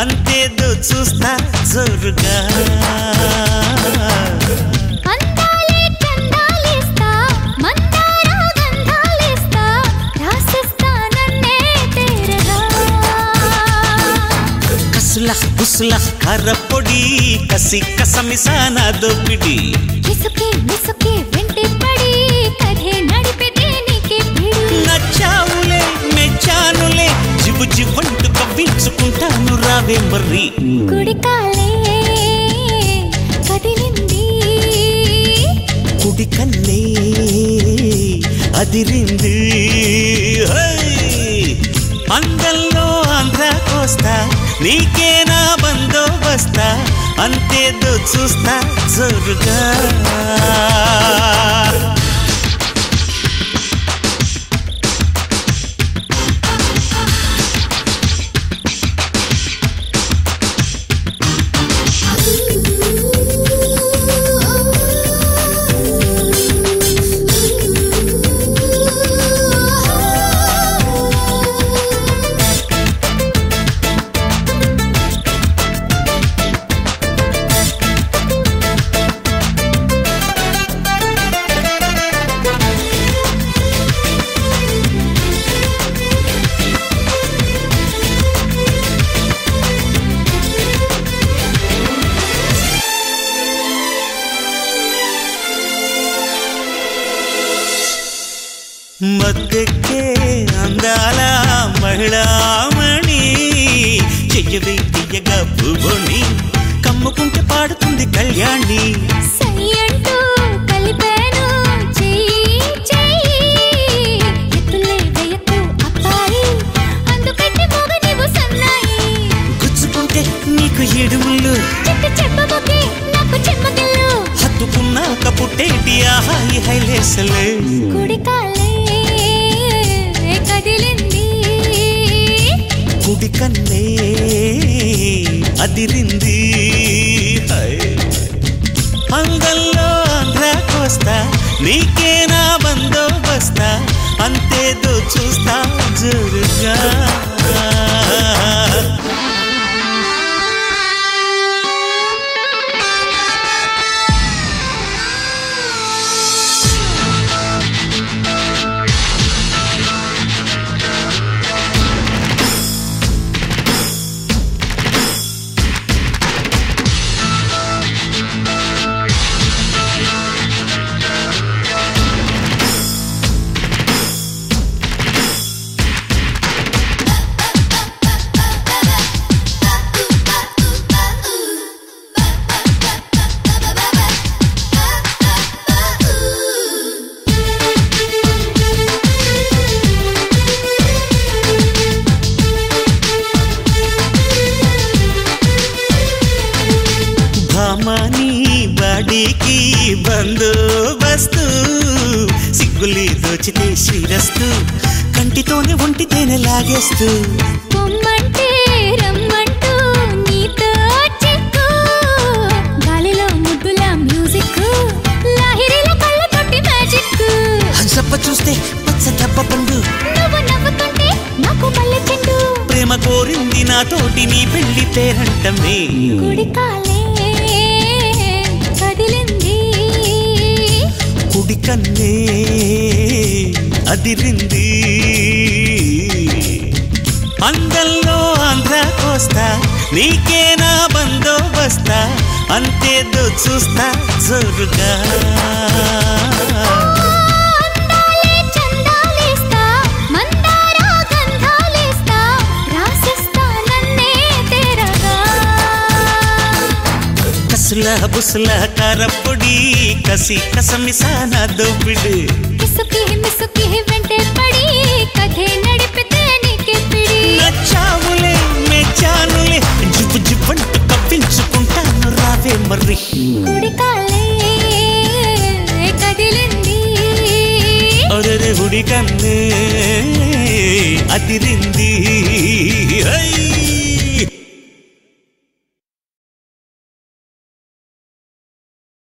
అంతేదో చూస్తా జోరుగా బుసుల కర్రపొడి కసి కసమిసాన దోపిడి మిసుకే వెంటే పడి కథే నడిపెదే నీకే పిడి నచ్చావులే మెచ్చానులే జిబు జివ్వంటూ కవ్వించుకుంటాను రావే మర్రి కుడికాలే కదిలింది కుడికన్నే అదిరింది అందంలో ఆంధ్ర కోస్తా నీకేనా బందోబస్తా అంతేదో చూస్తా జోరుగా మద్దెక్కే అందాల మహిళామణి చెయ్యవే తీయగా పువ్వుని కమ్ముకుంటే పాడుతుంది కళ్యాణి సై అంటూ కలిపాను చెయ్యి ఎత్తులే వేయకు అబ్బాయి అందుకంటే మోగ నీవు సన్నాయి గుచ్చుకుంటే నీకు ఏడుముళ్ళు చెప్పబోకే నాకు చెమ్మగిల్లు హత్తుకున్నాక పుట్టేటి ఆహాయి హైలేసలే కుడికాలే కదిలింది కుడికన్నే అదిరింది అందంలో ఆంధ్ర కోస్తా నీకేనా బందోబస్తా అంతేదో చూస్తా జోరుగా భామాని బాడీకి బందోబస్తు సిగ్గులి దోచితే శ్రీరస్తు కంటితోనే ఒంటితేనే లాగేస్తూ పొమ్మంటే రమ్మంటూ నీతో చిక్కు గాలిలో ముద్దుల మ్యూజిక్ లాహిరిలో కళ్ళ తోటి మ్యాజిక్ హంసప్ప చూస్తే పచ్చ దెబ్బ పండు నువ్వు నవ్వుతుంటే నాకు మల్లె చెండు ప్రేమ కోరింది నాతోటి నీ పెళ్లి పేరంటమే కుడికాలే కదిలింది కుడికన్నే అదిరింది అందంలో ఆంధ్ర కోస్తా నీకేనా బందోబస్తా అంతేదో చూస్తా జోరుగా బుసుల కారపొడి కసి కసమిసాన దోపిడి మిసుకి వెంటే పడి కథే నడిపితే నీకే పిడి నచ్చావులే మెచ్చానులే జిప్పు జిప్పంటూ కప్పించుకుంటాను రావే మర్రి కుడికాలే కదిలింది ఒరే ఉడికన్నే అదిరింది